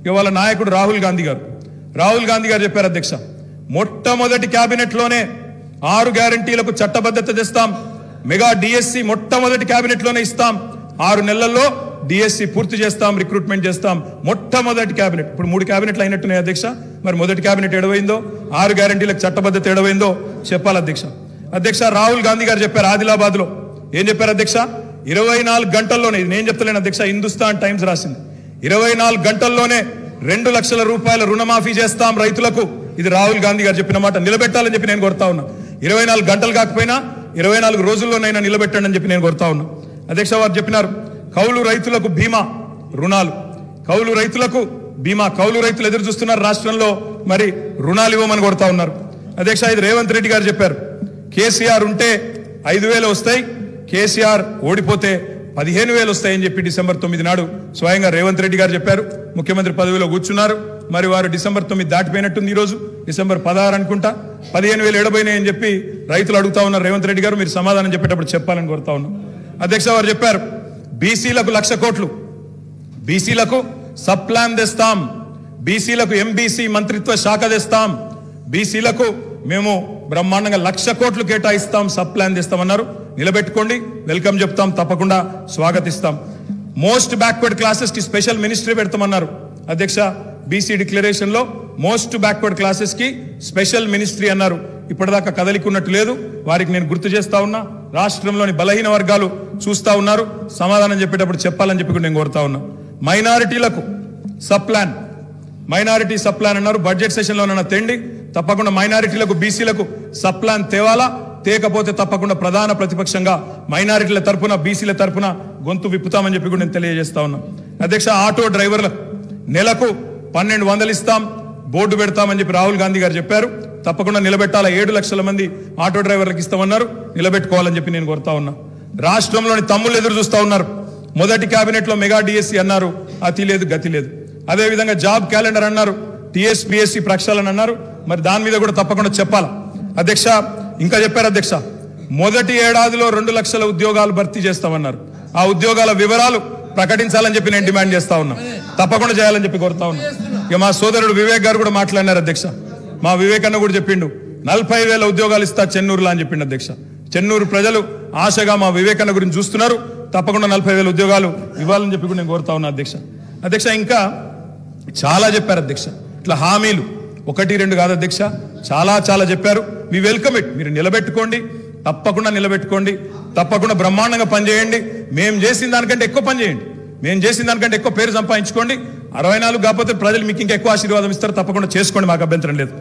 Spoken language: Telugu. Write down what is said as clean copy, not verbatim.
ఇవాళ నాయకుడు రాహుల్ గాంధీ గారు చెప్పారు అధ్యక్ష, మొట్టమొదటి కేబినెట్ లోనే 6 గ్యారంటీలకు చట్టబద్ధత తెస్తాం, మెగా డిఎస్సి మొట్టమొదటి కేబినెట్ లోనే ఇస్తాం, 6 నెలల్లో డిఎస్సి పూర్తి చేస్తాం, రిక్రూట్మెంట్ చేస్తాం. మొట్టమొదటి కేబినెట్. ఇప్పుడు 3 కేబినెట్లు అయినట్టున్నాయి అధ్యక్ష. మరి మొదటి కేబినెట్ ఎడవైందో, 6 గ్యారంటీలకు చట్టబద్ధత ఎడవైందో చెప్పాలి అధ్యక్ష. అధ్యక్ష రాహుల్ గాంధీ గారు చెప్పారు ఆదిలాబాద్ లో, ఏం చెప్పారు అధ్యక్ష, 24 గంటల్లోనే, ఇది నేను చెప్తలేను అధ్యక్ష, హిందుస్థాన్ టైమ్స్ రాసింది, 24 గంటల్లోనే 2 లక్షల రూపాయల రుణమాఫీ చేస్తాం రైతులకు. ఇది రాహుల్ గాంధీ గారు చెప్పిన మాట, నిలబెట్టాలని చెప్పి నేను కోరుతా ఉన్నా. 24 గంటలు కాకపోయినా 24 రోజుల్లోనైనా నిలబెట్టండి అని చెప్పి నేను కోరుతా ఉన్నా. అధ్యక్ష వారు చెప్పినారు కౌలు రైతులకు బీమా రుణాలు, కౌలు రైతులకు బీమా, కౌలు రైతులు ఎదురు చూస్తున్నారు రాష్ట్రంలో, మరి రుణాలు ఇవ్వమని కోరుతా ఉన్నారు. అధ్యక్ష ఇది రేవంత్ రెడ్డి గారు చెప్పారు, కేసీఆర్ ఉంటే 5,000 వస్తాయి, కేసీఆర్ ఓడిపోతే 15,000 వస్తాయని చెప్పి డిసెంబర్ 9 నాడు స్వయంగా రేవంత్ రెడ్డి గారు చెప్పారు. ముఖ్యమంత్రి పదవిలో కూర్చున్నారు. మరి వారు డిసెంబర్ 9 దాటిపోయినట్టుంది, ఈరోజు డిసెంబర్ 16 అనుకుంటా, 15,000 ఎడబోయినాయని చెప్పి రైతులు అడుగుతా ఉన్నారు. రేవంత్ రెడ్డి గారు మీరు సమాధానం చెప్పేటప్పుడు చెప్పాలని కోరుతా ఉన్నాం. అధ్యక్ష వారు చెప్పారు బీసీలకు 1,00,000 కోట్లు, బీసీలకు సబ్ ప్లాన్ తెస్తాం, బీసీలకు ఎంబీసీ మంత్రిత్వ శాఖ తెస్తాం, బీసీలకు మేము బ్రహ్మాండంగా 1,00,000 కోట్లు కేటాయిస్తాం, సబ్ ప్లాన్ తెస్తామన్నారు. నిలబెట్టుకోండి, వెల్కమ్ చెప్తాం, తప్పకుండా స్వాగతిస్తాం. మోస్ట్ బ్యాక్వర్డ్ క్లాసెస్ కి స్పెషల్ మినిస్ట్రీ పెడతామన్నారు అధ్యక్ష. బీసీ డిక్లరేషన్ లో మోస్ట్ బ్యాక్వర్డ్ క్లాసెస్ కి స్పెషల్ మినిస్ట్రీ అన్నారు. ఇప్పటిదాకా కదలికున్నట్టు లేదు, వారికి నేను గుర్తు చేస్తా ఉన్నా. రాష్ట్రంలోని బలహీన వర్గాలు చూస్తా ఉన్నారు, సమాధానం చెప్పేటప్పుడు చెప్పాలని చెప్పి నేను కోరుతా ఉన్నా. మైనారిటీలకు sub plan, minority sub plan అన్నారు. బడ్జెట్ సెషన్ లో తెండి, తప్పకుండా మైనారిటీలకు బీసీలకు సబ్ ప్లాన్ తేవాలా, తేకపోతే తప్పకుండా ప్రధాన ప్రతిపక్షంగా మైనారిటీల తరపున బీసీల తరపున గొంతు విప్పుతామని చెప్పి కూడా నేను తెలియజేస్తా ఉన్నా. అధ్యక్ష ఆటో డ్రైవర్లకు నెలకు 1,200 ఇస్తాం, బోర్డు పెడతామని చెప్పి రాహుల్ గాంధీ గారు చెప్పారు. తప్పకుండా నిలబెట్టాలా, 7 లక్షల మంది ఆటో డ్రైవర్లకు ఇస్తామన్నారు, నిలబెట్టుకోవాలని చెప్పి నేను కోరుతా ఉన్నా. రాష్ట్రంలోని తమ్ముళ్ళు ఎదురు చూస్తా ఉన్నారు. మొదటి కేబినెట్ లో మెగా డిఎస్సి అన్నారు, అతి లేదు గతి లేదు. అదేవిధంగా జాబ్ క్యాలెండర్ అన్నారు, టీఎస్పీఎస్సీ ప్రక్షాళన అన్నారు. మరి దాని మీద కూడా తప్పకుండా చెప్పాలా అధ్యక్ష. ఇంకా చెప్పారు అధ్యక్ష, మొదటి ఏడాదిలో 2 లక్షల ఉద్యోగాలు భర్తీ చేస్తామన్నారు. ఆ ఉద్యోగాల వివరాలు ప్రకటించాలని చెప్పి నేను డిమాండ్ చేస్తా ఉన్నా, తప్పకుండా చేయాలని చెప్పి కోరుతా ఉన్నా. ఇక మా సోదరుడు వివేక్ గారు కూడా మాట్లాడినారు అధ్యక్ష. మా వివేక్ అన్న కూడా చెప్పిండు 40,000 ఉద్యోగాలు ఇస్తా చెన్నూరులో అని చెప్పిండు అధ్యక్ష. చెన్నూరు ప్రజలు ఆశగా మా వివేక్ అన్న గురించి చూస్తున్నారు, తప్పకుండా 40,000 ఉద్యోగాలు ఇవ్వాలని చెప్పి కూడా నేను కోరుతా ఉన్నా అధ్యక్ష. అధ్యక్ష ఇంకా చాలా చెప్పారు అధ్యక్ష, ఇట్లా హామీలు 1-2 కాదు అధ్యక్ష, చాలా చెప్పారు. We welcome it. మీరు నిలబెట్టుకోండి, తప్పకుండా నిలబెట్టుకోండి, తప్పకుండా బ్రహ్మాండంగా పనిచేయండి. మేము చేసిన దానికంటే ఎక్కువ పని చేయండి, మేము చేసిన దానికంటే ఎక్కువ పేరు సంపాదించుకోండి. 64 కాకపోతే ప్రజలు మీకు ఇంకా ఎక్కువ ఆశీర్వాదం ఇస్తారు, తప్పకుండా చేసుకోండి, మాకు అభ్యంతరం లేదు.